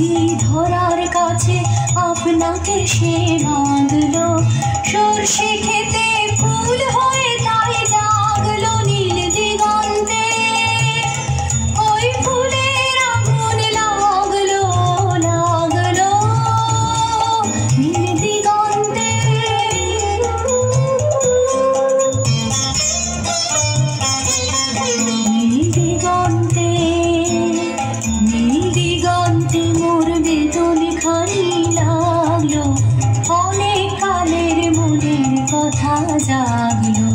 বুঝি ধরার কাছে আপনাকে সে বাঁধলো, সর্ষে খেতে ফুল হয়ে তাই জাগলো নীল দিগন্তে, ওই ফুলের আগুন লাগলো লাগলো নীল দিগন্তে। নীল দিগন্তে নীল দিগন্তে মোর বেদন খানি লাগলো, অনেক কালের মনের কথা জাগলো,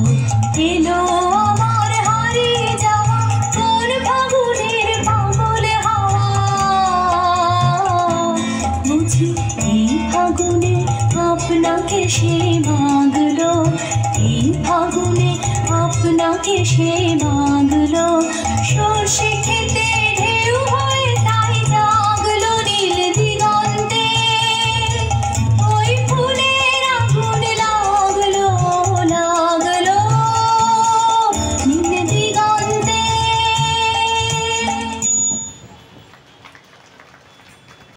এলো আমার হারিয়ে যাওয়া কোন ফাগুনের পাগল হাওয়া। বুঝি এই ফাগুনে আপনাকে সে মাগলো, এই ফাগুনে আপনাকে সে মাগলো, সর্ষে